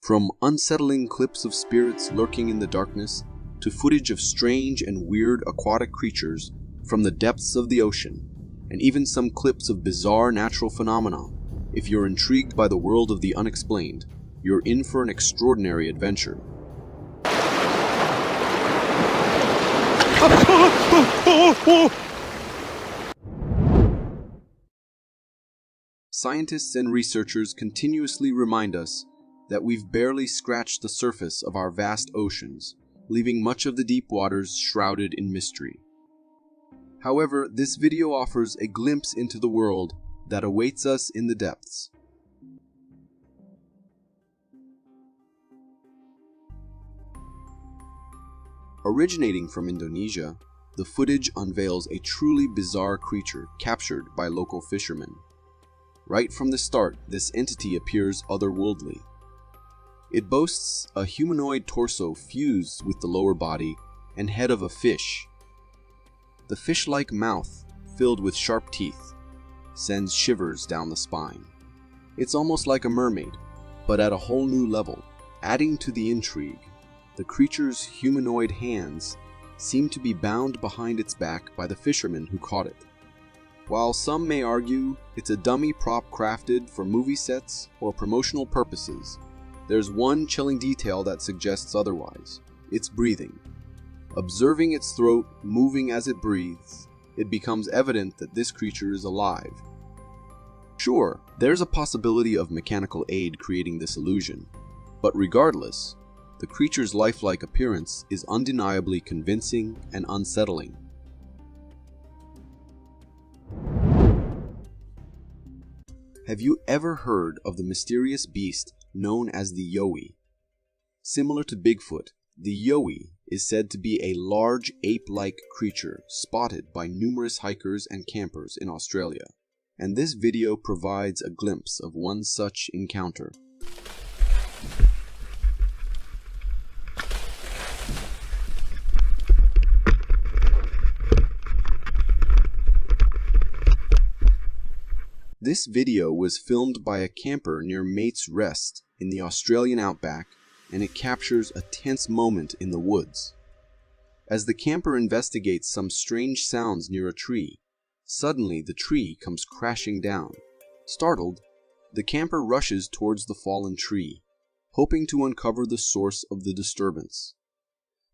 From unsettling clips of spirits lurking in the darkness to footage of strange and weird aquatic creatures from the depths of the ocean, and even some clips of bizarre natural phenomena, if you're intrigued by the world of the unexplained, you're in for an extraordinary adventure. Scientists and researchers continuously remind us that we've barely scratched the surface of our vast oceans, leaving much of the deep waters shrouded in mystery. However, this video offers a glimpse into the world that awaits us in the depths. Originating from Indonesia, the footage unveils a truly bizarre creature captured by local fishermen. Right from the start, this entity appears otherworldly. It boasts a humanoid torso fused with the lower body and head of a fish. The fish-like mouth, filled with sharp teeth, sends shivers down the spine. It's almost like a mermaid, but at a whole new level. Adding to the intrigue, the creature's humanoid hands seem to be bound behind its back by the fishermen who caught it. While some may argue it's a dummy prop crafted for movie sets or promotional purposes, there's one chilling detail that suggests otherwise: its breathing. Observing its throat moving as it breathes, it becomes evident that this creature is alive. Sure, there's a possibility of mechanical aid creating this illusion, but regardless, the creature's lifelike appearance is undeniably convincing and unsettling. Have you ever heard of the mysterious beast known as the yowie? Similar to Bigfoot, the yowie is said to be a large ape-like creature spotted by numerous hikers and campers in Australia, and this video provides a glimpse of one such encounter. This video was filmed by a camper near Mate's Rest in the Australian outback, and it captures a tense moment in the woods. As the camper investigates some strange sounds near a tree, suddenly the tree comes crashing down. Startled, the camper rushes towards the fallen tree, hoping to uncover the source of the disturbance.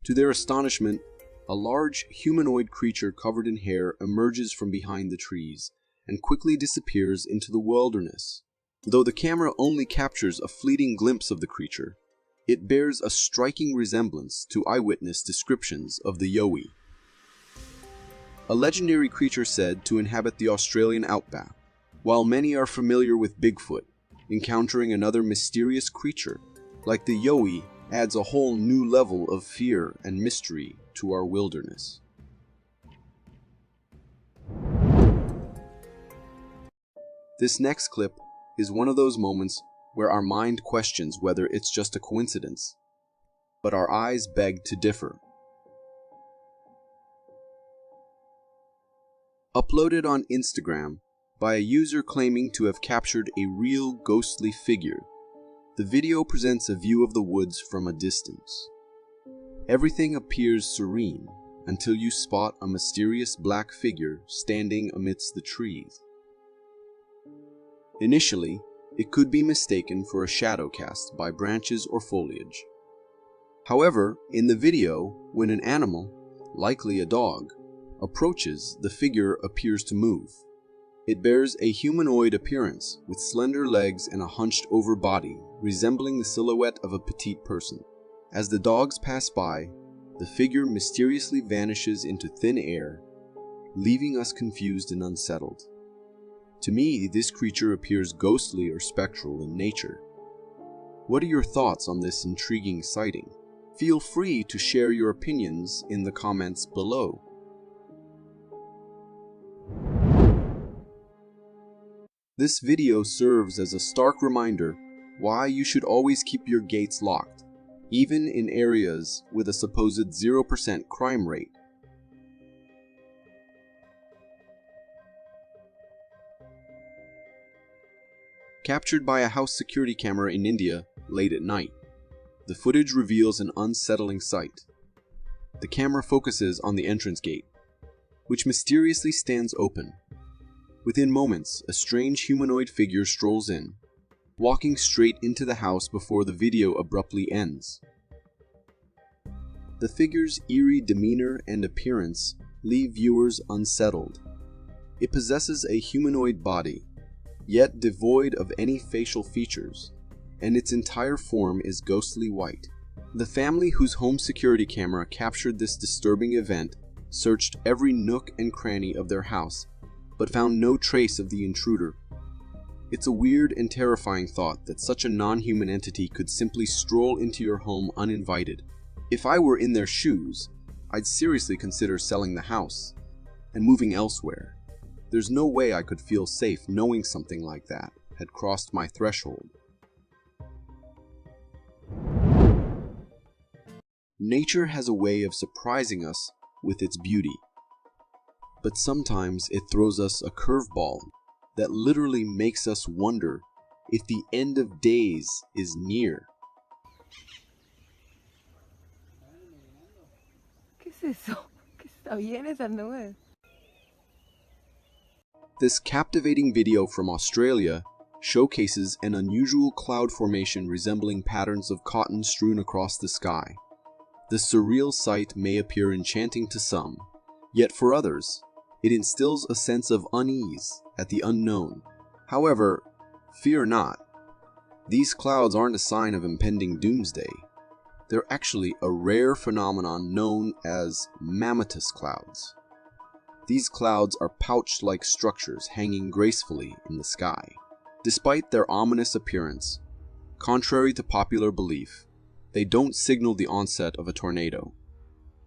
To their astonishment, a large humanoid creature covered in hair emerges from behind the trees and quickly disappears into the wilderness. Though the camera only captures a fleeting glimpse of the creature, it bears a striking resemblance to eyewitness descriptions of the yowie, a legendary creature said to inhabit the Australian outback. While many are familiar with Bigfoot, encountering another mysterious creature like the yowie adds a whole new level of fear and mystery to our wilderness. This next clip is one of those moments where our mind questions whether it's just a coincidence, but our eyes beg to differ. Uploaded on Instagram by a user claiming to have captured a real ghostly figure, the video presents a view of the woods from a distance. Everything appears serene until you spot a mysterious black figure standing amidst the trees. Initially, it could be mistaken for a shadow cast by branches or foliage. However, in the video, when an animal, likely a dog, approaches, the figure appears to move. It bears a humanoid appearance with slender legs and a hunched-over body, resembling the silhouette of a petite person. As the dogs pass by, the figure mysteriously vanishes into thin air, leaving us confused and unsettled. To me, this creature appears ghostly or spectral in nature. What are your thoughts on this intriguing sighting? Feel free to share your opinions in the comments below. This video serves as a stark reminder why you should always keep your gates locked, even in areas with a supposed 0% crime rate. Captured by a house security camera in India late at night. The footage reveals an unsettling sight. The camera focuses on the entrance gate, which mysteriously stands open. Within moments, a strange humanoid figure strolls in, walking straight into the house before the video abruptly ends. The figure's eerie demeanor and appearance leave viewers unsettled. It possesses a humanoid body, yet devoid of any facial features, and its entire form is ghostly white. The family whose home security camera captured this disturbing event searched every nook and cranny of their house, but found no trace of the intruder. It's a weird and terrifying thought that such a non-human entity could simply stroll into your home uninvited. If I were in their shoes, I'd seriously consider selling the house and moving elsewhere. There's no way I could feel safe knowing something like that had crossed my threshold. Nature has a way of surprising us with its beauty, but sometimes it throws us a curveball that literally makes us wonder if the end of days is near. ¿Qué es eso? ¿Qué está bien esas nubes? This captivating video from Australia showcases an unusual cloud formation resembling patterns of cotton strewn across the sky. The surreal sight may appear enchanting to some, yet for others, it instills a sense of unease at the unknown. However, fear not. These clouds aren't a sign of impending doomsday. They're actually a rare phenomenon known as mammatus clouds. These clouds are pouch-like structures hanging gracefully in the sky. Despite their ominous appearance, contrary to popular belief, they don't signal the onset of a tornado.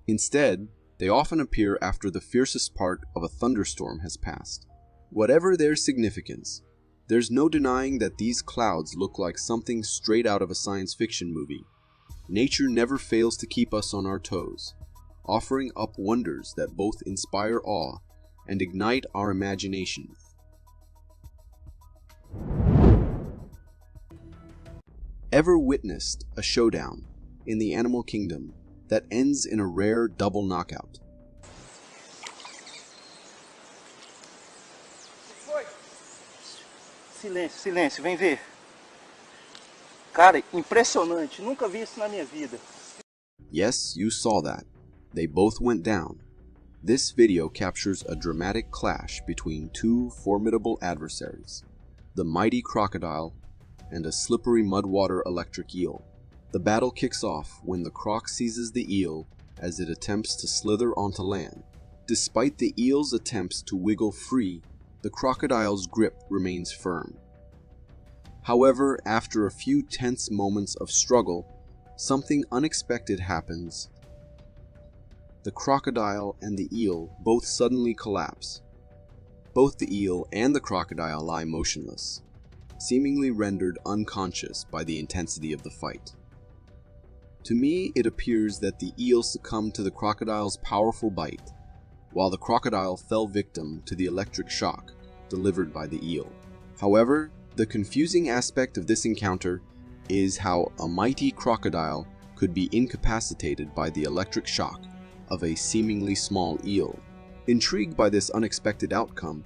Instead, they often appear after the fiercest part of a thunderstorm has passed. Whatever their significance, there's no denying that these clouds look like something straight out of a science fiction movie. Nature never fails to keep us on our toes, offering up wonders that both inspire awe and ignite our imagination. Ever witnessed a showdown in the animal kingdom that ends in a rare double knockout? Silêncio, silêncio, vem ver. Cara, impressionante, nunca vi isso na minha vida. Yes, you saw that. They both went down. This video captures a dramatic clash between two formidable adversaries, the mighty crocodile and a slippery mudwater electric eel. The battle kicks off when the croc seizes the eel as it attempts to slither onto land. Despite the eel's attempts to wiggle free, the crocodile's grip remains firm. However, after a few tense moments of struggle, something unexpected happens. The crocodile and the eel both suddenly collapse. Both the eel and the crocodile lie motionless, seemingly rendered unconscious by the intensity of the fight. To me, it appears that the eel succumbed to the crocodile's powerful bite, while the crocodile fell victim to the electric shock delivered by the eel. However, the confusing aspect of this encounter is how a mighty crocodile could be incapacitated by the electric shock of a seemingly small eel. Intrigued by this unexpected outcome,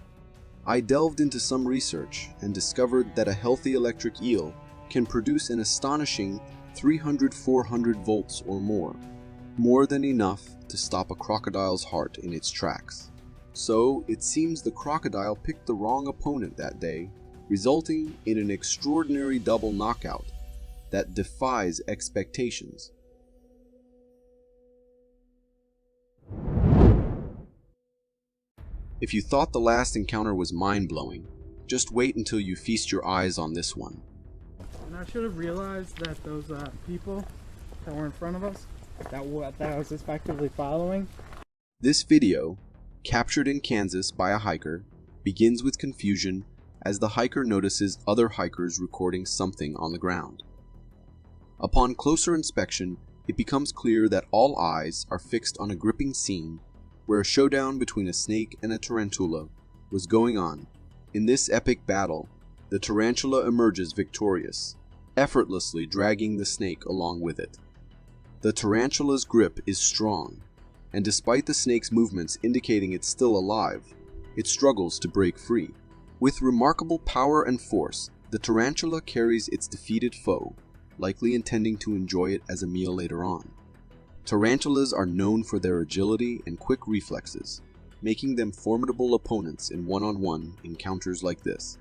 I delved into some research and discovered that a healthy electric eel can produce an astonishing 300-400 volts or more than enough to stop a crocodile's heart in its tracks. So it seems the crocodile picked the wrong opponent that day, resulting in an extraordinary double knockout that defies expectations. If you thought the last encounter was mind-blowing, just wait until you feast your eyes on this one. And I should have realized that those people that were in front of us, that I was effectively following. This video, captured in Kansas by a hiker, begins with confusion as the hiker notices other hikers recording something on the ground. Upon closer inspection, it becomes clear that all eyes are fixed on a gripping scene where a showdown between a snake and a tarantula was going on. In this epic battle, the tarantula emerges victorious, effortlessly dragging the snake along with it. The tarantula's grip is strong, and despite the snake's movements indicating it's still alive, it struggles to break free. With remarkable power and force, the tarantula carries its defeated foe, likely intending to enjoy it as a meal later on. Tarantulas are known for their agility and quick reflexes, making them formidable opponents in one-on-one encounters like this.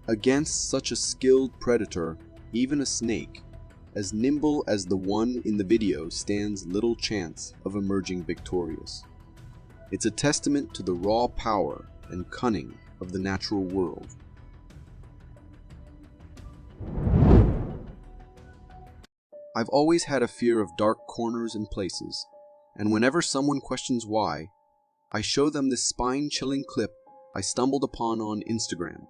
Against such a skilled predator, even a snake, as nimble as the one in the video, stands little chance of emerging victorious. It's a testament to the raw power and cunning of the natural world. I've always had a fear of dark corners and places, and whenever someone questions why, I show them this spine-chilling clip I stumbled upon on Instagram.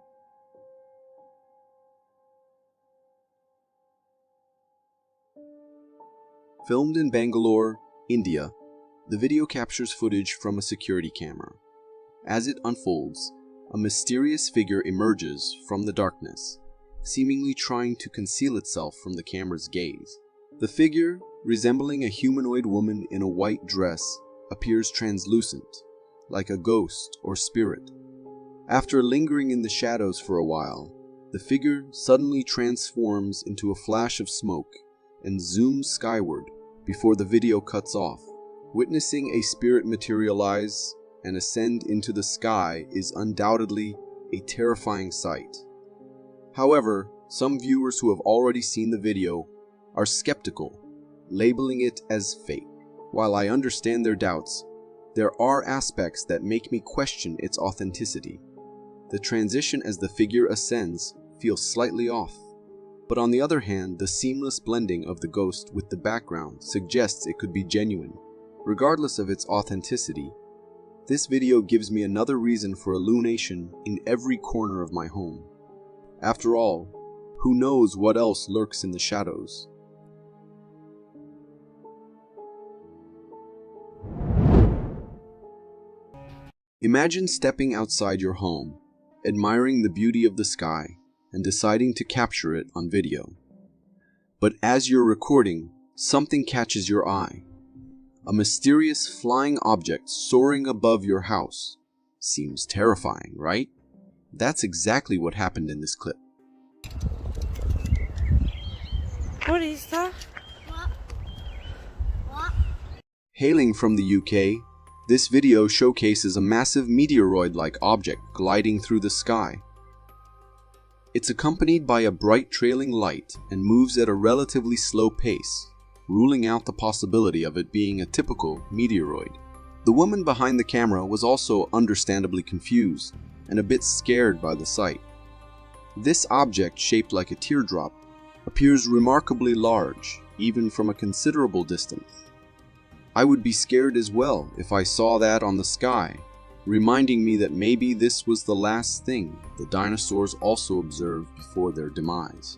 Filmed in Bangalore, India, the video captures footage from a security camera. As it unfolds, a mysterious figure emerges from the darkness, seemingly trying to conceal itself from the camera's gaze. The figure, resembling a humanoid woman in a white dress, appears translucent, like a ghost or spirit. After lingering in the shadows for a while, the figure suddenly transforms into a flash of smoke and zooms skyward before the video cuts off. Witnessing a spirit materialize and ascend into the sky is undoubtedly a terrifying sight. However, some viewers who have already seen the video are skeptical, labeling it as fake. While I understand their doubts, there are aspects that make me question its authenticity. The transition as the figure ascends feels slightly off, but on the other hand, the seamless blending of the ghost with the background suggests it could be genuine. Regardless of its authenticity, this video gives me another reason for illumination in every corner of my home. After all, who knows what else lurks in the shadows? Imagine stepping outside your home, admiring the beauty of the sky, and deciding to capture it on video. But as you're recording, something catches your eye. A mysterious flying object soaring above your house. Seems terrifying, right? That's exactly what happened in this clip. What is that? Hailing from the UK, this video showcases a massive meteoroid-like object gliding through the sky. It's accompanied by a bright trailing light and moves at a relatively slow pace, ruling out the possibility of it being a typical meteoroid. The woman behind the camera was also understandably confused and a bit scared by the sight. This object, shaped like a teardrop, appears remarkably large, even from a considerable distance. I would be scared as well if I saw that on the sky, reminding me that maybe this was the last thing the dinosaurs also observed before their demise.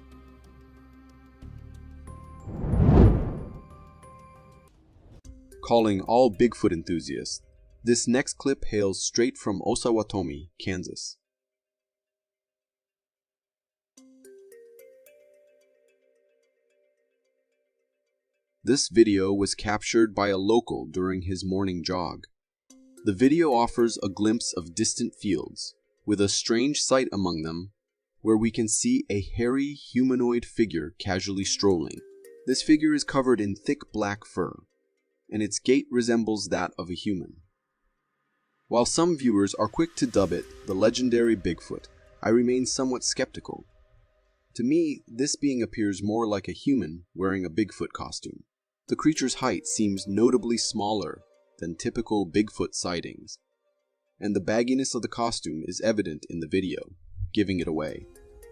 Calling all Bigfoot enthusiasts, this next clip hails straight from Osawatomie, Kansas. This video was captured by a local during his morning jog. The video offers a glimpse of distant fields, with a strange sight among them, where we can see a hairy humanoid figure casually strolling. This figure is covered in thick black fur, and its gait resembles that of a human. While some viewers are quick to dub it the legendary Bigfoot, I remain somewhat skeptical. To me, this being appears more like a human wearing a Bigfoot costume. The creature's height seems notably smaller than typical Bigfoot sightings, and the bagginess of the costume is evident in the video, giving it away.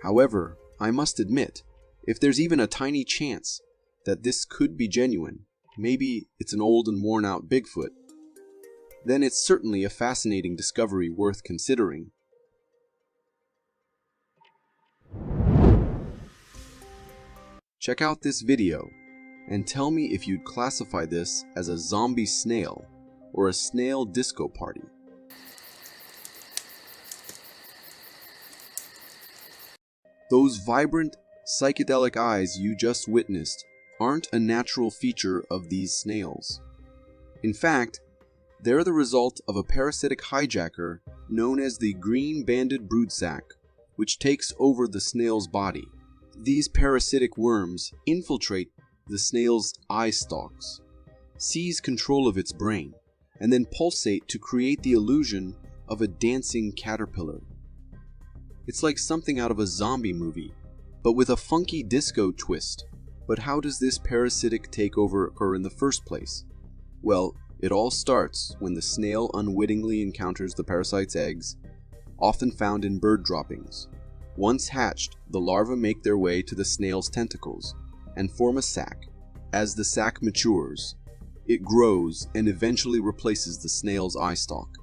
However, I must admit, if there's even a tiny chance that this could be genuine, maybe it's an old and worn out Bigfoot, then it's certainly a fascinating discovery worth considering. Check out this video and tell me if you'd classify this as a zombie snail or a snail disco party. Those vibrant, psychedelic eyes you just witnessed aren't a natural feature of these snails. In fact, they're the result of a parasitic hijacker known as the green-banded broodsac, which takes over the snail's body. These parasitic worms infiltrate the snail's eye stalks, seize control of its brain, and then pulsate to create the illusion of a dancing caterpillar. It's like something out of a zombie movie, but with a funky disco twist. But how does this parasitic takeover occur in the first place? Well, it all starts when the snail unwittingly encounters the parasite's eggs, often found in bird droppings. Once hatched, the larvae make their way to the snail's tentacles and form a sac. As the sac matures, it grows and eventually replaces the snail's eye stalk,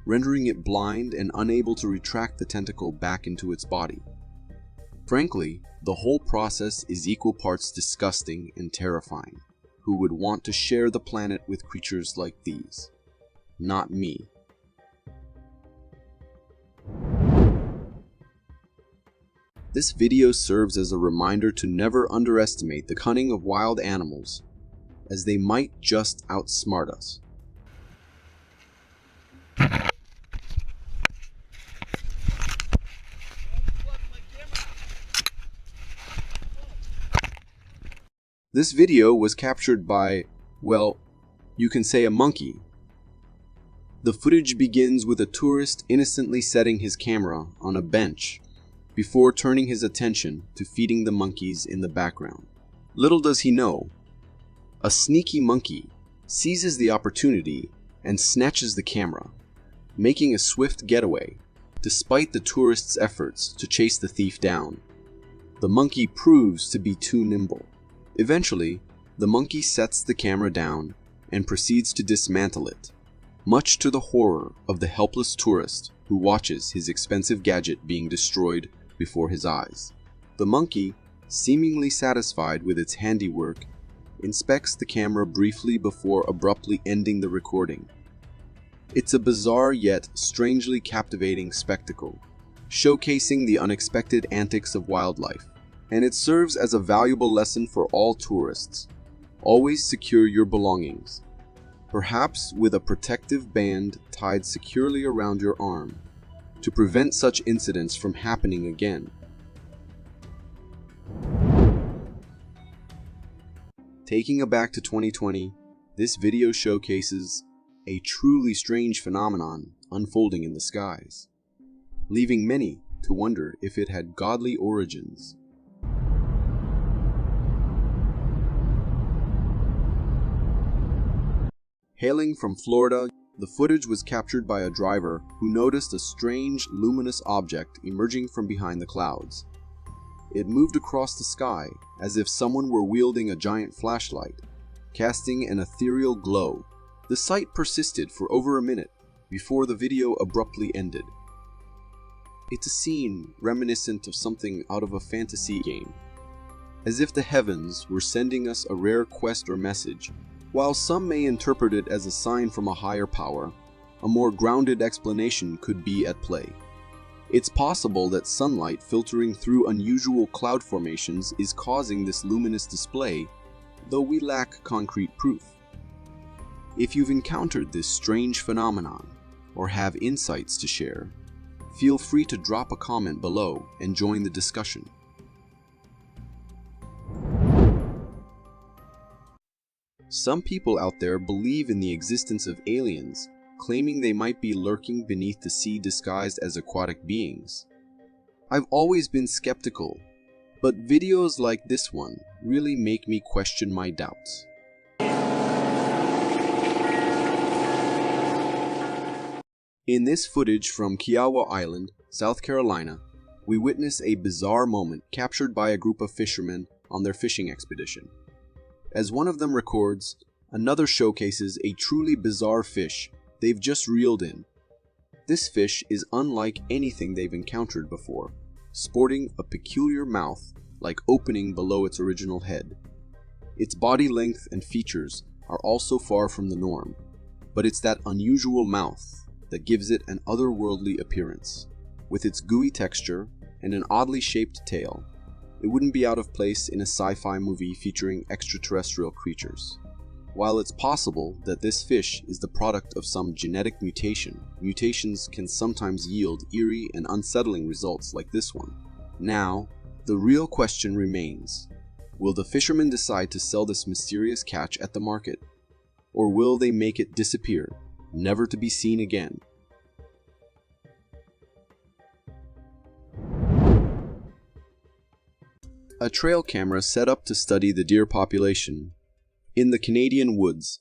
rendering it blind and unable to retract the tentacle back into its body. Frankly, the whole process is equal parts disgusting and terrifying. Who would want to share the planet with creatures like these? Not me. This video serves as a reminder to never underestimate the cunning of wild animals, as they might just outsmart us. This video was captured by, well, you can say a monkey. The footage begins with a tourist innocently setting his camera on a bench before turning his attention to feeding the monkeys in the background. Little does he know, a sneaky monkey seizes the opportunity and snatches the camera, making a swift getaway, despite the tourist's efforts to chase the thief down. The monkey proves to be too nimble. Eventually, the monkey sets the camera down and proceeds to dismantle it, much to the horror of the helpless tourist who watches his expensive gadget being destroyed before his eyes. The monkey, seemingly satisfied with its handiwork, inspects the camera briefly before abruptly ending the recording. It's a bizarre yet strangely captivating spectacle, showcasing the unexpected antics of wildlife. And it serves as a valuable lesson for all tourists. Always secure your belongings, perhaps with a protective band tied securely around your arm, to prevent such incidents from happening again. Taking it back to 2020, this video showcases a truly strange phenomenon unfolding in the skies, leaving many to wonder if it had godly origins. Hailing from Florida, the footage was captured by a driver who noticed a strange, luminous object emerging from behind the clouds. It moved across the sky as if someone were wielding a giant flashlight, casting an ethereal glow. The sight persisted for over a minute before the video abruptly ended. It's a scene reminiscent of something out of a fantasy game, as if the heavens were sending us a rare quest or message. While some may interpret it as a sign from a higher power, a more grounded explanation could be at play. It's possible that sunlight filtering through unusual cloud formations is causing this luminous display, though we lack concrete proof. If you've encountered this strange phenomenon, or have insights to share, feel free to drop a comment below and join the discussion. Some people out there believe in the existence of aliens, claiming they might be lurking beneath the sea disguised as aquatic beings. I've always been skeptical, but videos like this one really make me question my doubts. In this footage from Kiowa Island, South Carolina, we witness a bizarre moment captured by a group of fishermen on their fishing expedition. As one of them records, another showcases a truly bizarre fish they've just reeled in. This fish is unlike anything they've encountered before, sporting a peculiar mouth like opening below its original head. Its body length and features are also far from the norm, but it's that unusual mouth that gives it an otherworldly appearance. With its gooey texture and an oddly shaped tail, it wouldn't be out of place in a sci-fi movie featuring extraterrestrial creatures. While it's possible that this fish is the product of some genetic mutation, mutations can sometimes yield eerie and unsettling results like this one. Now, the real question remains: will the fishermen decide to sell this mysterious catch at the market? Or will they make it disappear, never to be seen again? A trail camera set up to study the deer population in the Canadian woods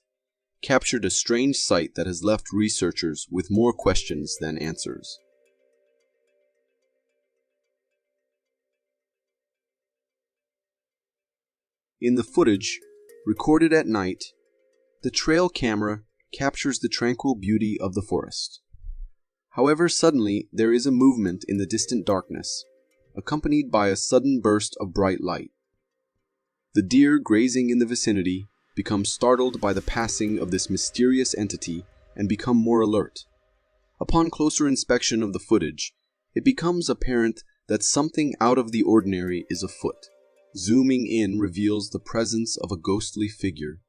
captured a strange sight that has left researchers with more questions than answers. In the footage, recorded at night, the trail camera captures the tranquil beauty of the forest. However, suddenly there is a movement in the distant darkness, accompanied by a sudden burst of bright light. The deer grazing in the vicinity become startled by the passing of this mysterious entity and become more alert. Upon closer inspection of the footage, it becomes apparent that something out of the ordinary is afoot. Zooming in reveals the presence of a ghostly figure,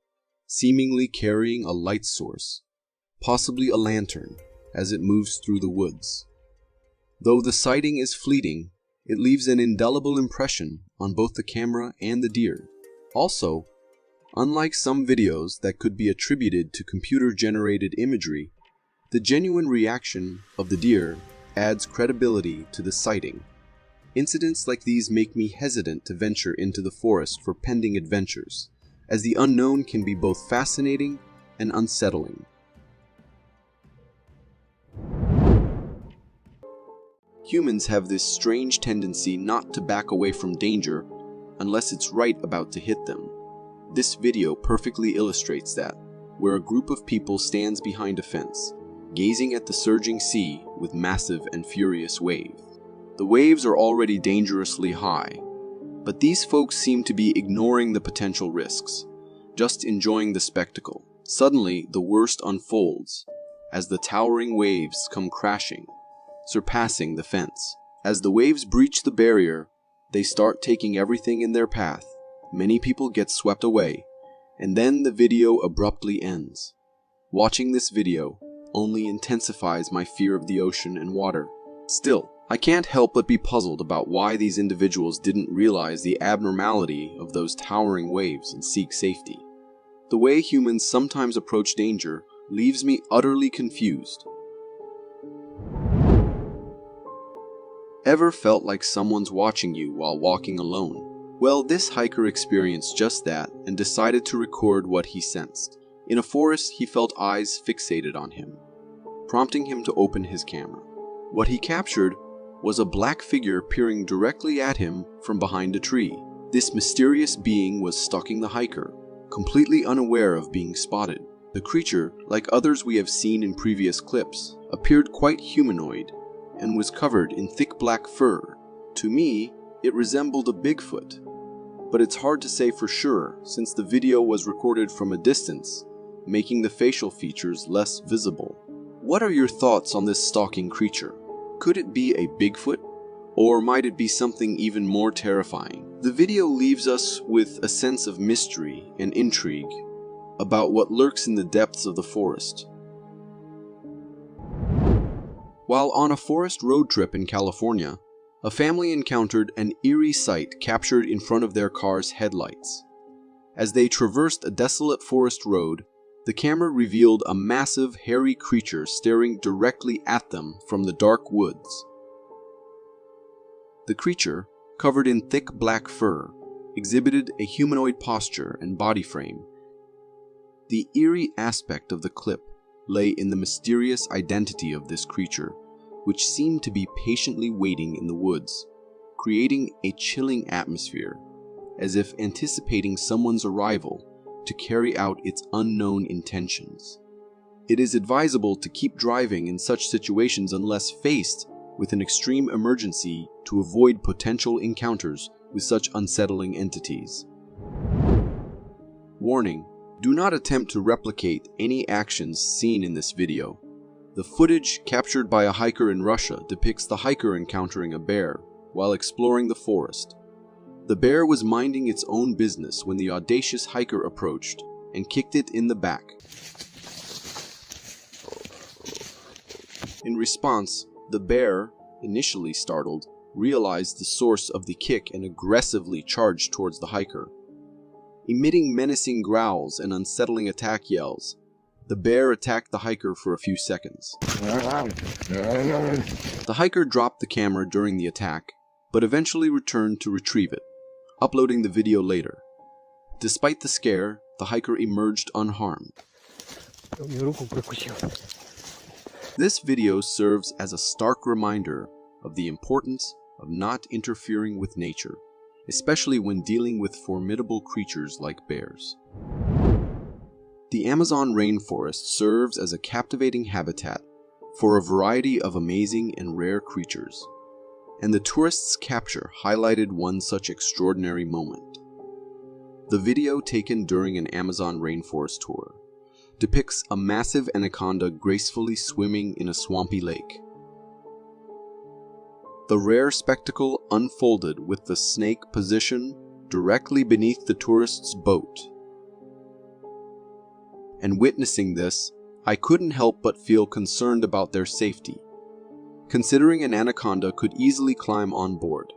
seemingly carrying a light source, possibly a lantern, as it moves through the woods. Though the sighting is fleeting, it leaves an indelible impression on both the camera and the deer. Also, unlike some videos that could be attributed to computer-generated imagery, the genuine reaction of the deer adds credibility to the sighting. Incidents like these make me hesitant to venture into the forest for pending adventures, as the unknown can be both fascinating and unsettling. Humans have this strange tendency not to back away from danger unless it's right about to hit them. This video perfectly illustrates that, where a group of people stands behind a fence, gazing at the surging sea with massive and furious waves. The waves are already dangerously high, but these folks seem to be ignoring the potential risks, just enjoying the spectacle. Suddenly, the worst unfolds, as the towering waves come crashing, surpassing the fence. As the waves breach the barrier, they start taking everything in their path. Many people get swept away, and then the video abruptly ends. Watching this video only intensifies my fear of the ocean and water. Still, I can't help but be puzzled about why these individuals didn't realize the abnormality of those towering waves and seek safety. The way humans sometimes approach danger leaves me utterly confused. Ever felt like someone's watching you while walking alone? Well, this hiker experienced just that and decided to record what he sensed. In a forest, he felt eyes fixated on him, prompting him to open his camera. What he captured was a black figure peering directly at him from behind a tree. This mysterious being was stalking the hiker, completely unaware of being spotted. The creature, like others we have seen in previous clips, appeared quite humanoid and was covered in thick black fur. To me, it resembled a Bigfoot, but it's hard to say for sure since the video was recorded from a distance, making the facial features less visible. What are your thoughts on this stalking creature? Could it be a Bigfoot? Or might it be something even more terrifying? The video leaves us with a sense of mystery and intrigue about what lurks in the depths of the forest. While on a forest road trip in California, a family encountered an eerie sight captured in front of their car's headlights. As they traversed a desolate forest road, the camera revealed a massive, hairy creature staring directly at them from the dark woods. The creature, covered in thick black fur, exhibited a humanoid posture and body frame. The eerie aspect of the clip lay in the mysterious identity of this creature, which seemed to be patiently waiting in the woods, creating a chilling atmosphere, as if anticipating someone's arrival to carry out its unknown intentions. It is advisable to keep driving in such situations unless faced with an extreme emergency to avoid potential encounters with such unsettling entities. Warning: do not attempt to replicate any actions seen in this video. The footage captured by a hiker in Russia depicts the hiker encountering a bear while exploring the forest. The bear was minding its own business when the audacious hiker approached and kicked it in the back. In response, the bear, initially startled, realized the source of the kick and aggressively charged towards the hiker. Emitting menacing growls and unsettling attack yells, the bear attacked the hiker for a few seconds. The hiker dropped the camera during the attack, but eventually returned to retrieve it, uploading the video later. Despite the scare, the hiker emerged unharmed. This video serves as a stark reminder of the importance of not interfering with nature, especially when dealing with formidable creatures like bears. The Amazon rainforest serves as a captivating habitat for a variety of amazing and rare creatures, and the tourists' capture highlighted one such extraordinary moment. The video taken during an Amazon rainforest tour depicts a massive anaconda gracefully swimming in a swampy lake. The rare spectacle unfolded with the snake positioned directly beneath the tourist's boat. And witnessing this, I couldn't help but feel concerned about their safety, considering an anaconda could easily climb on board.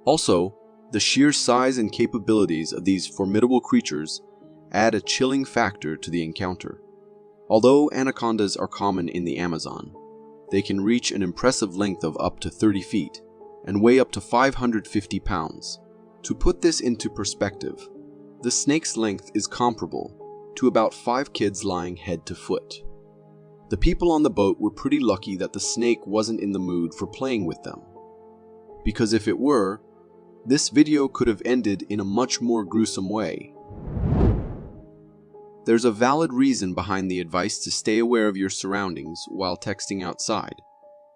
Also, the sheer size and capabilities of these formidable creatures add a chilling factor to the encounter. Although anacondas are common in the Amazon, they can reach an impressive length of up to 30 feet and weigh up to 550 pounds. To put this into perspective, the snake's length is comparable to about 5 kids lying head to foot. The people on the boat were pretty lucky that the snake wasn't in the mood for playing with them, because if it were, this video could have ended in a much more gruesome way. There's a valid reason behind the advice to stay aware of your surroundings while texting outside,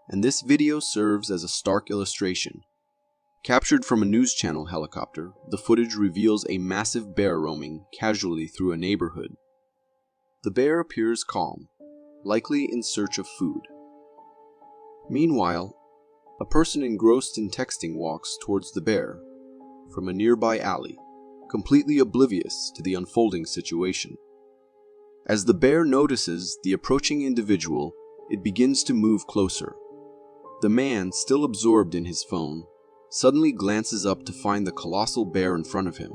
and this video serves as a stark illustration. Captured from a news channel helicopter, the footage reveals a massive bear roaming casually through a neighborhood. The bear appears calm, likely in search of food. Meanwhile, a person engrossed in texting walks towards the bear from a nearby alley, completely oblivious to the unfolding situation. As the bear notices the approaching individual, it begins to move closer. The man, still absorbed in his phone, suddenly glances up to find the colossal bear in front of him,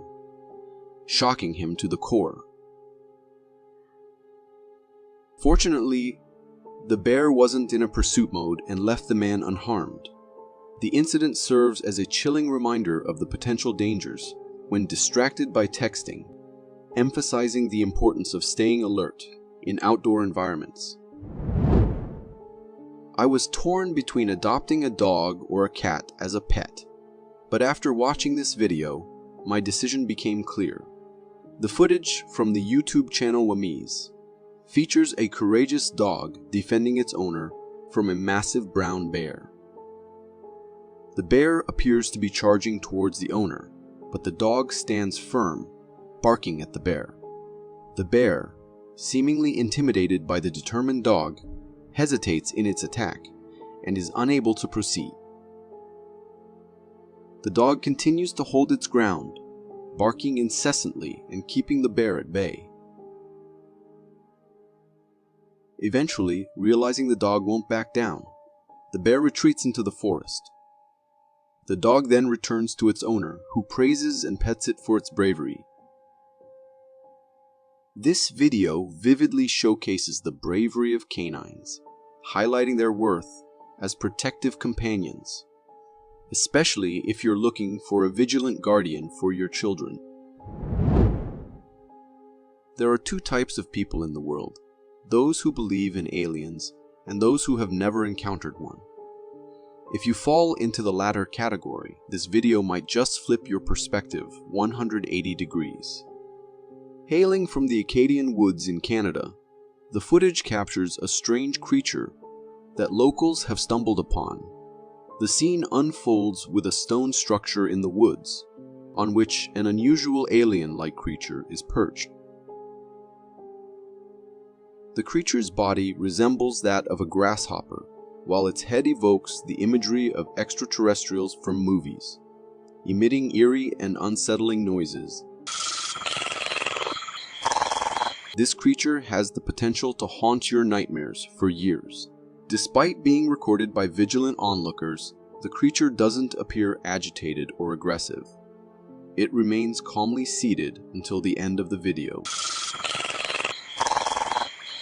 shocking him to the core. Fortunately, the bear wasn't in a pursuit mode and left the man unharmed. The incident serves as a chilling reminder of the potential dangers when distracted by texting, emphasizing the importance of staying alert in outdoor environments. I was torn between adopting a dog or a cat as a pet, but after watching this video, my decision became clear. The footage from the YouTube channel Wamise features a courageous dog defending its owner from a massive brown bear. The bear appears to be charging towards the owner, but the dog stands firm, barking at the bear. The bear, seemingly intimidated by the determined dog, hesitates in its attack and is unable to proceed. The dog continues to hold its ground, barking incessantly and keeping the bear at bay. Eventually, realizing the dog won't back down, the bear retreats into the forest. The dog then returns to its owner, who praises and pets it for its bravery. This video vividly showcases the bravery of canines, highlighting their worth as protective companions, especially if you're looking for a vigilant guardian for your children. There are 2 types of people in the world: those who believe in aliens and those who have never encountered one. If you fall into the latter category, this video might just flip your perspective 180 degrees. Hailing from the Acadian woods in Canada, the footage captures a strange creature that locals have stumbled upon. The scene unfolds with a stone structure in the woods, on which an unusual alien-like creature is perched. The creature's body resembles that of a grasshopper, while its head evokes the imagery of extraterrestrials from movies. emitting eerie and unsettling noises. This creature has the potential to haunt your nightmares for years. Despite being recorded by vigilant onlookers, the creature doesn't appear agitated or aggressive. It remains calmly seated until the end of the video.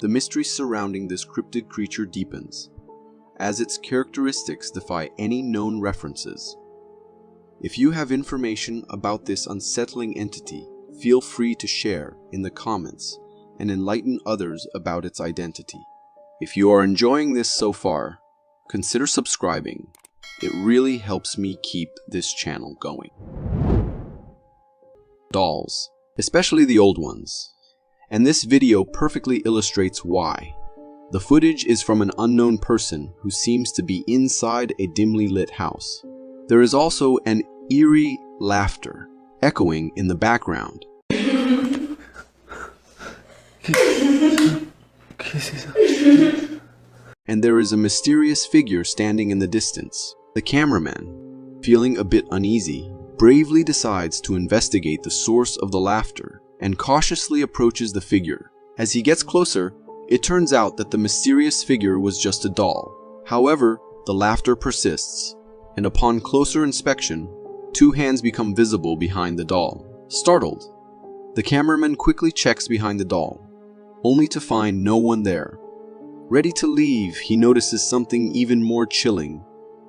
The mystery surrounding this cryptid creature deepens, as its characteristics defy any known references. If you have information about this unsettling entity, feel free to share in the comments and enlighten others about its identity. If you are enjoying this so far, consider subscribing. It really helps me keep this channel going. Dolls, especially the old ones. And this video perfectly illustrates why. The footage is from an unknown person who seems to be inside a dimly lit house. There is also an eerie laughter echoing in the background. And there is a mysterious figure standing in the distance. The cameraman, feeling a bit uneasy, bravely decides to investigate the source of the laughter and cautiously approaches the figure. As he gets closer, it turns out that the mysterious figure was just a doll. However, the laughter persists, and upon closer inspection, two hands become visible behind the doll. Startled, the cameraman quickly checks behind the doll, only to find no one there. Ready to leave, he notices something even more chilling.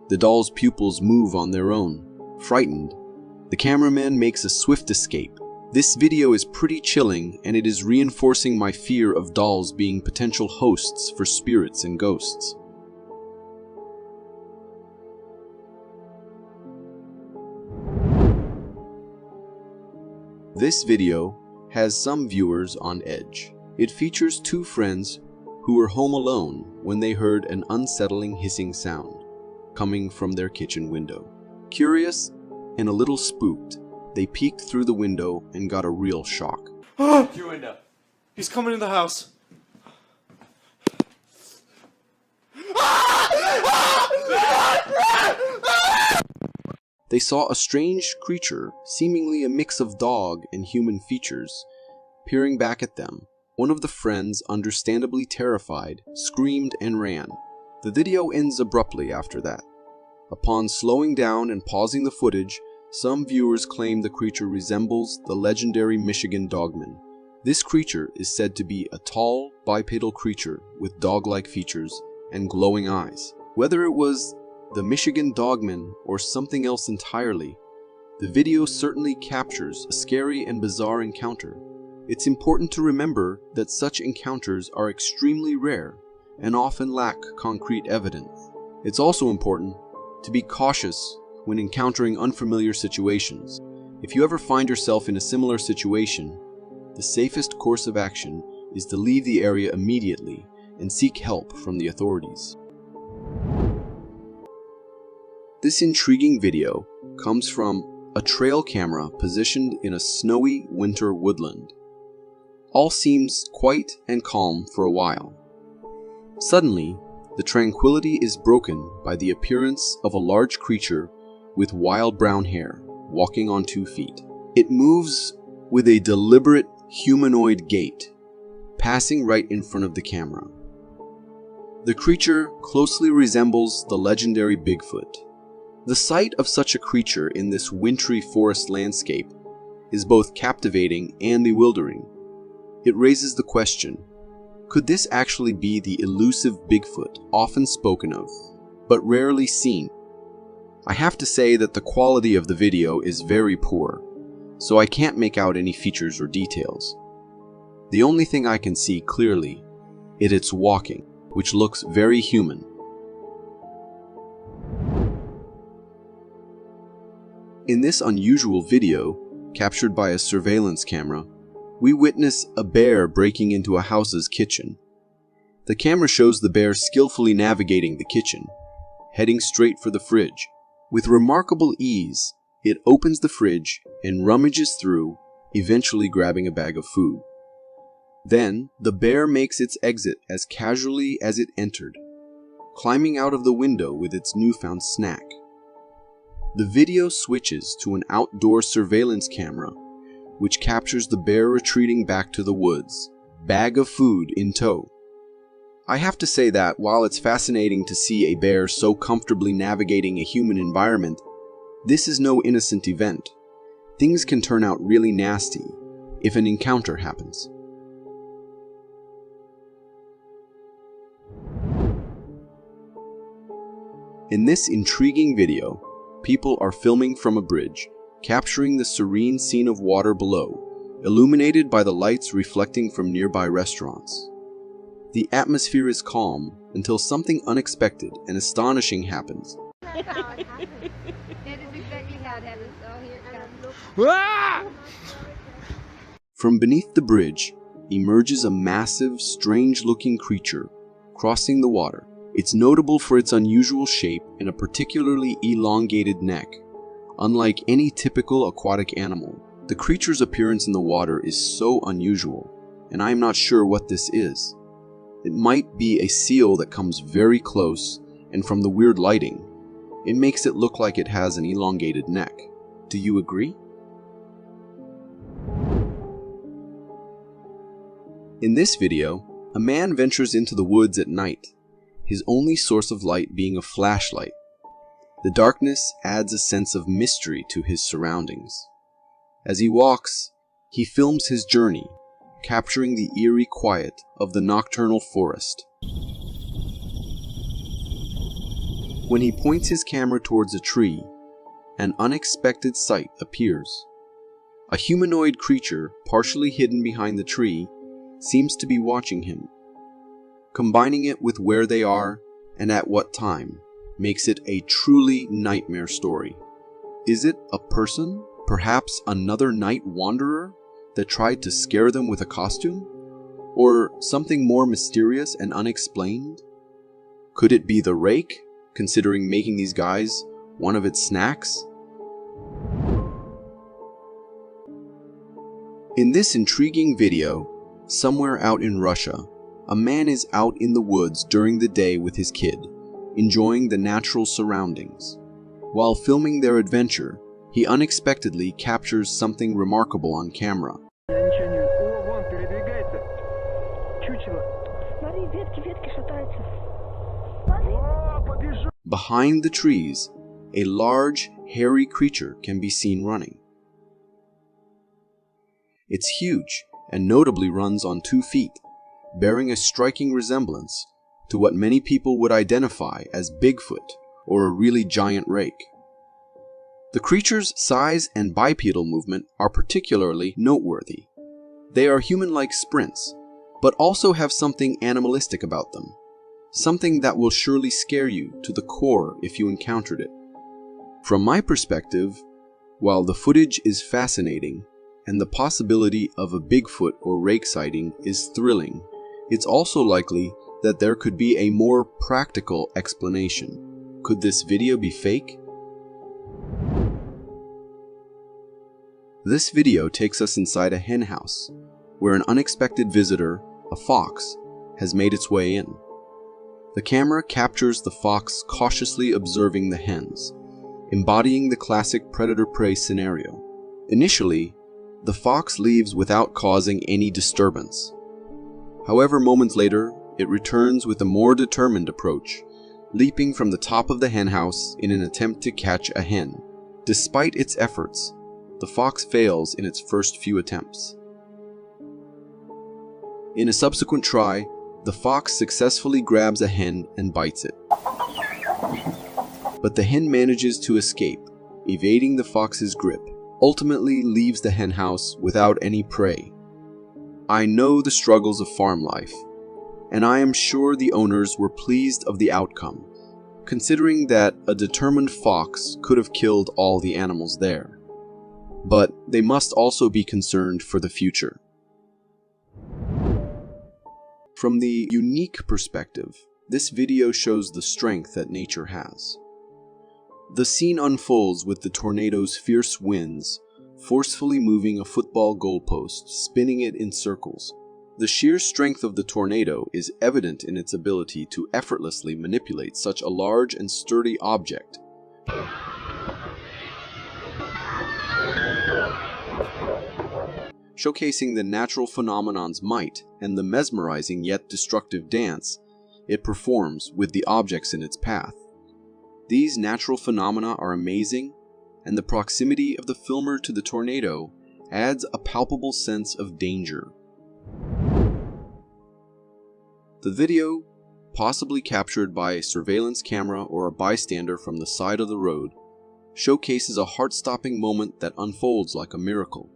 The doll's pupils move on their own. Frightened, the cameraman makes a swift escape. This video is pretty chilling, and it is reinforcing my fear of dolls being potential hosts for spirits and ghosts. This video has some viewers on edge. It features two friends who were home alone when they heard an unsettling hissing sound coming from their kitchen window. Curious and a little spooked, they peeked through the window and got a real shock. Your window. He's coming in the house. They saw a strange creature, seemingly a mix of dog and human features, peering back at them. One of the friends, understandably terrified, screamed and ran. The video ends abruptly after that. Upon slowing down and pausing the footage, some viewers claim the creature resembles the legendary Michigan Dogman. This creature is said to be a tall, bipedal creature with dog-like features and glowing eyes. Whether it was the Michigan Dogman or something else entirely, the video certainly captures a scary and bizarre encounter. It's important to remember that such encounters are extremely rare and often lack concrete evidence. It's also important to be cautious when encountering unfamiliar situations. If you ever find yourself in a similar situation, the safest course of action is to leave the area immediately and seek help from the authorities. This intriguing video comes from a trail camera positioned in a snowy winter woodland. All seems quiet and calm for a while. Suddenly, the tranquility is broken by the appearance of a large creature with wild brown hair, walking on 2 feet. It moves with a deliberate humanoid gait, passing right in front of the camera. The creature closely resembles the legendary Bigfoot. The sight of such a creature in this wintry forest landscape is both captivating and bewildering. It raises the question, could this actually be the elusive Bigfoot often spoken of, but rarely seen? I have to say that the quality of the video is very poor, so I can't make out any features or details. The only thing I can see clearly is its walking, which looks very human. In this unusual video, captured by a surveillance camera, we witness a bear breaking into a house's kitchen. The camera shows the bear skillfully navigating the kitchen, heading straight for the fridge. With remarkable ease, it opens the fridge and rummages through, eventually grabbing a bag of food. Then, the bear makes its exit as casually as it entered, climbing out of the window with its newfound snack. The video switches to an outdoor surveillance camera, which captures the bear retreating back to the woods, bag of food in tow. I have to say that while it's fascinating to see a bear so comfortably navigating a human environment, this is no innocent event. Things can turn out really nasty if an encounter happens. In this intriguing video, people are filming from a bridge, capturing the serene scene of water below, illuminated by the lights reflecting from nearby restaurants. The atmosphere is calm until something unexpected and astonishing happens. That is exactly how it happens. Oh, here it comes. From beneath the bridge emerges a massive, strange-looking creature crossing the water. It's notable for its unusual shape and a particularly elongated neck. Unlike any typical aquatic animal, the creature's appearance in the water is so unusual, and I am not sure what this is. It might be a seal that comes very close, and from the weird lighting, it makes it look like it has an elongated neck. Do you agree? In this video, a man ventures into the woods at night, his only source of light being a flashlight. The darkness adds a sense of mystery to his surroundings. As he walks, he films his journey, capturing the eerie quiet of the nocturnal forest. When he points his camera towards a tree, an unexpected sight appears. A humanoid creature, partially hidden behind the tree, seems to be watching him. Combining it with where they are and at what time makes it a truly nightmare story. Is it a person, perhaps another night wanderer, that tried to scare them with a costume? Or something more mysterious and unexplained? Could it be the rake, considering making these guys one of its snacks? In this intriguing video, somewhere out in Russia, a man is out in the woods during the day with his kid, enjoying the natural surroundings. While filming their adventure, he unexpectedly captures something remarkable on camera. Behind the trees, a large, hairy creature can be seen running. It's huge and notably runs on 2 feet, bearing a striking resemblance to what many people would identify as Bigfoot or a really giant rake. The creature's size and bipedal movement are particularly noteworthy. They are human-like sprints, but also have something animalistic about them, something that will surely scare you to the core if you encountered it. From my perspective, while the footage is fascinating and the possibility of a Bigfoot or rake sighting is thrilling, it's also likely that there could be a more practical explanation. Could this video be fake? This video takes us inside a hen house, where an unexpected visitor, a fox, has made its way in. The camera captures the fox cautiously observing the hens, embodying the classic predator-prey scenario. Initially, the fox leaves without causing any disturbance. However, moments later, it returns with a more determined approach, leaping from the top of the henhouse in an attempt to catch a hen. Despite its efforts, the fox fails in its first few attempts. In a subsequent try, the fox successfully grabs a hen and bites it. But the hen manages to escape, evading the fox's grip, ultimately leaves the henhouse without any prey. I know the struggles of farm life, and I am sure the owners were pleased of the outcome, considering that a determined fox could have killed all the animals there. But they must also be concerned for the future. From the unique perspective, this video shows the strength that nature has. The scene unfolds with the tornado's fierce winds forcefully moving a football goalpost, spinning it in circles. The sheer strength of the tornado is evident in its ability to effortlessly manipulate such a large and sturdy object. showcasing the natural phenomenon's might and the mesmerizing yet destructive dance it performs with the objects in its path. These natural phenomena are amazing, and the proximity of the filmer to the tornado adds a palpable sense of danger. The video, possibly captured by a surveillance camera or a bystander from the side of the road, showcases a heart-stopping moment that unfolds like a miracle.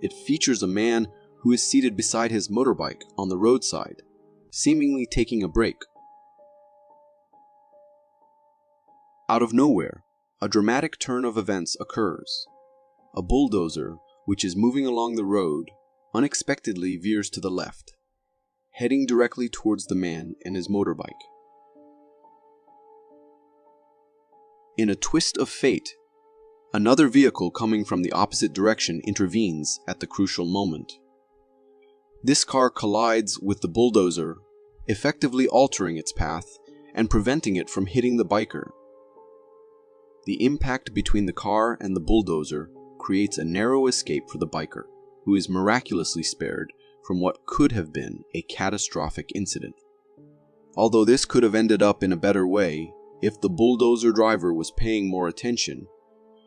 It features a man who is seated beside his motorbike on the roadside, seemingly taking a break. Out of nowhere, a dramatic turn of events occurs. A bulldozer, which is moving along the road, unexpectedly veers to the left, heading directly towards the man and his motorbike. In a twist of fate, another vehicle coming from the opposite direction intervenes at the crucial moment. This car collides with the bulldozer, effectively altering its path and preventing it from hitting the biker. The impact between the car and the bulldozer creates a narrow escape for the biker, who is miraculously spared from what could have been a catastrophic incident. Although this could have ended up in a better way if the bulldozer driver was paying more attention,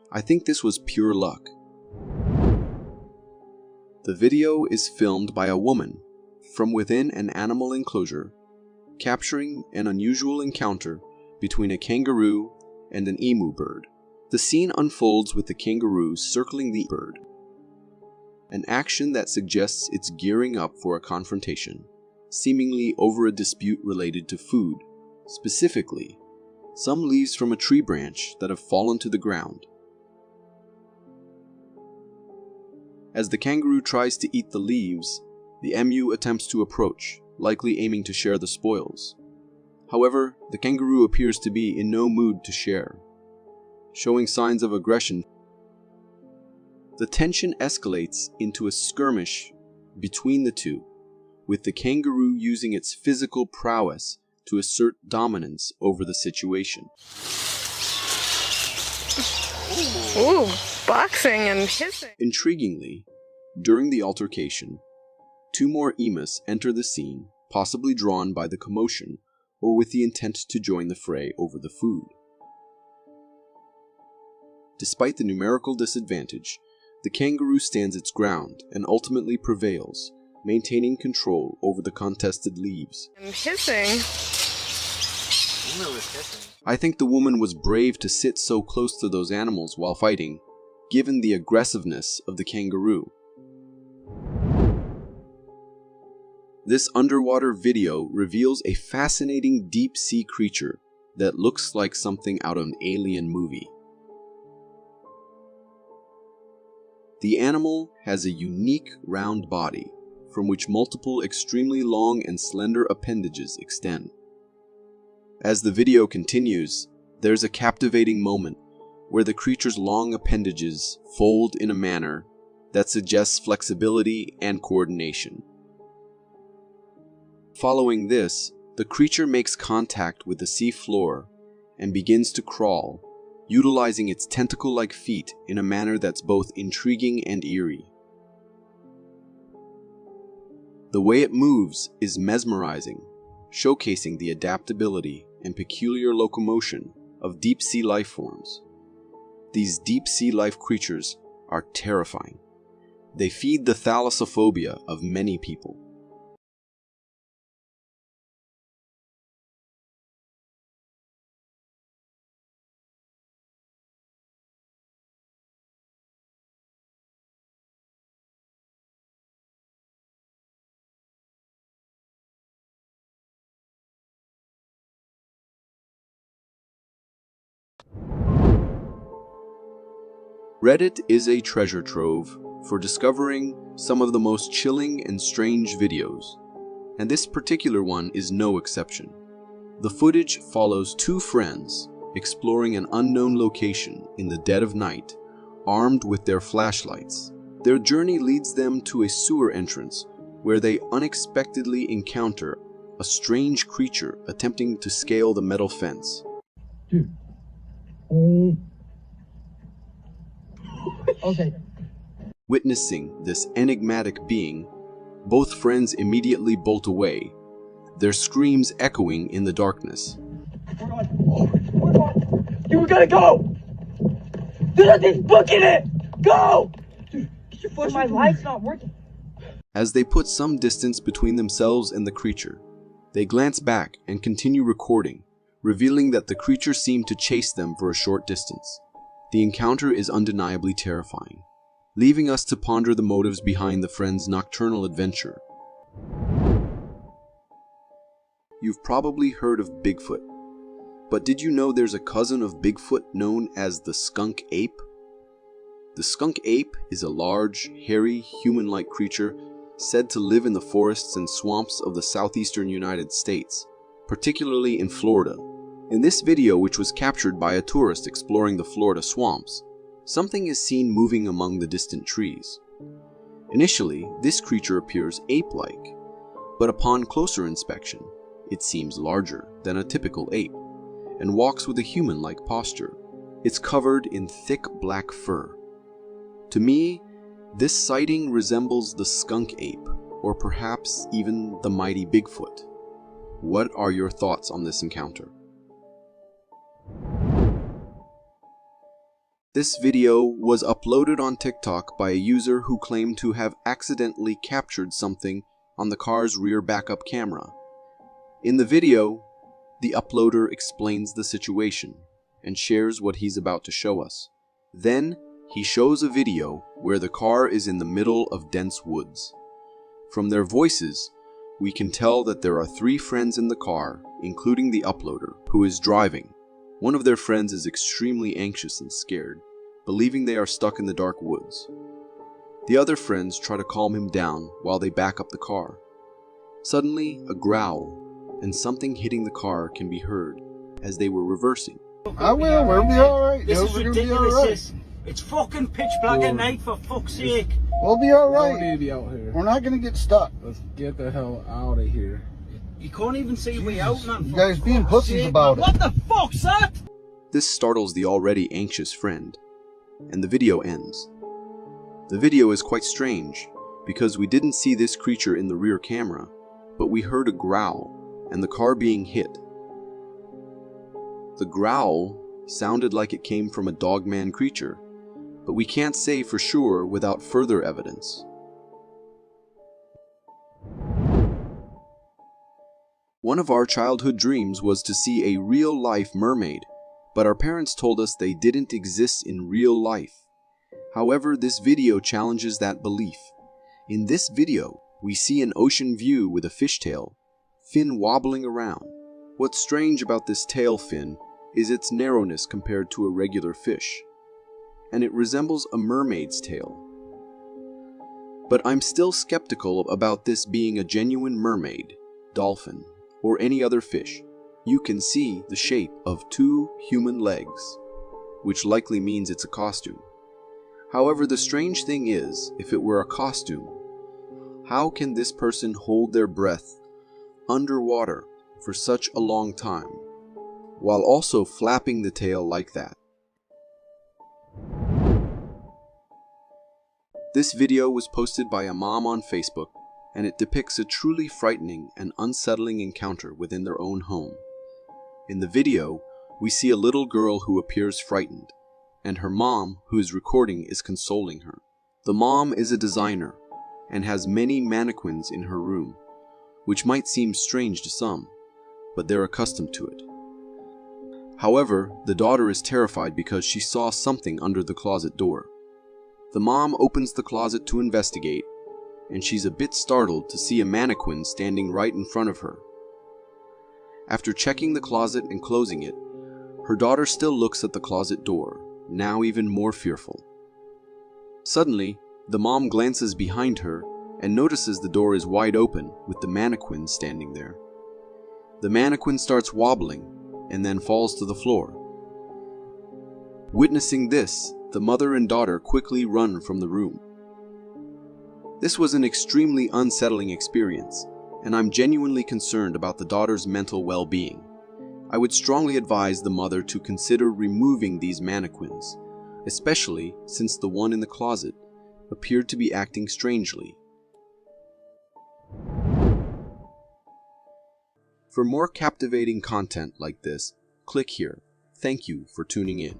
I think this was pure luck. The video is filmed by a woman from within an animal enclosure, capturing an unusual encounter between a kangaroo and an emu bird. The scene unfolds with the kangaroo circling the bird, an action that suggests it's gearing up for a confrontation, seemingly over a dispute related to food, specifically some leaves from a tree branch that have fallen to the ground. As the kangaroo tries to eat the leaves, the emu attempts to approach, likely aiming to share the spoils. However, the kangaroo appears to be in no mood to share, showing signs of aggression. The tension escalates into a skirmish between the two, with the kangaroo using its physical prowess to assert dominance over the situation. Ooh, boxing and hissing. Intriguingly, during the altercation, two more emus enter the scene, possibly drawn by the commotion or with the intent to join the fray over the food. Despite the numerical disadvantage, the kangaroo stands its ground and ultimately prevails, maintaining control over the contested leaves. And hissing. I think the woman was brave to sit so close to those animals while fighting, given the aggressiveness of the kangaroo. This underwater video reveals a fascinating deep-sea creature that looks like something out of an alien movie. The animal has a unique round body, from which multiple extremely long and slender appendages extend. As the video continues, there's a captivating moment where the creature's long appendages fold in a manner that suggests flexibility and coordination. Following this, the creature makes contact with the sea floor and begins to crawl, utilizing its tentacle-like feet in a manner that's both intriguing and eerie. The way it moves is mesmerizing, showcasing the adaptability and peculiar locomotion of deep-sea life forms. These deep-sea life creatures are terrifying. They feed the thalassophobia of many people. Reddit is a treasure trove for discovering some of the most chilling and strange videos, and this particular one is no exception. The footage follows two friends exploring an unknown location in the dead of night, armed with their flashlights. Their journey leads them to a sewer entrance where they unexpectedly encounter a strange creature attempting to scale the metal fence. Dude. Okay. Witnessing this enigmatic being, both friends immediately bolt away, their screams echoing in the darkness. We're going. You gotta go! Dude, he's booking it! Go! Dude, get your phone. My light's not working. As they put some distance between themselves and the creature, they glance back and continue recording, revealing that the creature seemed to chase them for a short distance. The encounter is undeniably terrifying, leaving us to ponder the motives behind the friends' nocturnal adventure. You've probably heard of Bigfoot, but did you know there's a cousin of Bigfoot known as the skunk ape? The skunk ape is a large, hairy, human-like creature said to live in the forests and swamps of the southeastern United States, particularly in Florida. In this video, which was captured by a tourist exploring the Florida swamps, something is seen moving among the distant trees. Initially, this creature appears ape-like, but upon closer inspection, it seems larger than a typical ape and walks with a human-like posture. It's covered in thick black fur. To me, this sighting resembles the skunk ape, or perhaps even the mighty Bigfoot. What are your thoughts on this encounter? This video was uploaded on TikTok by a user who claimed to have accidentally captured something on the car's rear backup camera. In the video, the uploader explains the situation and shares what he's about to show us. Then, he shows a video where the car is in the middle of dense woods. From their voices, we can tell that there are 3 friends in the car, including the uploader, who is driving. One of their friends is extremely anxious and scared, believing they are stuck in the dark woods. The other friends try to calm him down while they back up the car. Suddenly, a growl and something hitting the car can be heard as they were reversing. I will, we'll be alright. This is ridiculous. It's fucking pitch black at night, for fuck's sake. We'll be We don't alright. need to be out here. We're not gonna get stuck. Let's get the hell out of here. You can't even see way out, man. You for guys being fuck's pussies sake, about man. it. What the fuck's that? This startles the already anxious friend, and the video ends. The video is quite strange, because we didn't see this creature in the rear camera, but we heard a growl and the car being hit. The growl sounded like it came from a dogman creature, but we can't say for sure without further evidence. One of our childhood dreams was to see a real-life mermaid, but our parents told us they didn't exist in real life. However, this video challenges that belief. In this video, we see an ocean view with a fishtail, fin wobbling around. What's strange about this tail fin is its narrowness compared to a regular fish, and it resembles a mermaid's tail. But I'm still skeptical about this being a genuine mermaid, dolphin, or any other fish. You can see the shape of 2 human legs, which likely means it's a costume. However, the strange thing is, if it were a costume, how can this person hold their breath underwater for such a long time, while also flapping the tail like that? This video was posted by a mom on Facebook, and it depicts a truly frightening and unsettling encounter within their own home. In the video, we see a little girl who appears frightened, and her mom, who is recording, is consoling her. The mom is a designer and has many mannequins in her room, which might seem strange to some, but they're accustomed to it. However, the daughter is terrified because she saw something under the closet door. The mom opens the closet to investigate, and she's a bit startled to see a mannequin standing right in front of her. After checking the closet and closing it, her daughter still looks at the closet door, now even more fearful. Suddenly, the mom glances behind her and notices the door is wide open with the mannequin standing there. The mannequin starts wobbling and then falls to the floor. Witnessing this, the mother and daughter quickly run from the room. This was an extremely unsettling experience, and I'm genuinely concerned about the daughter's mental well-being. I would strongly advise the mother to consider removing these mannequins, especially since the one in the closet appeared to be acting strangely. For more captivating content like this, click here. Thank you for tuning in.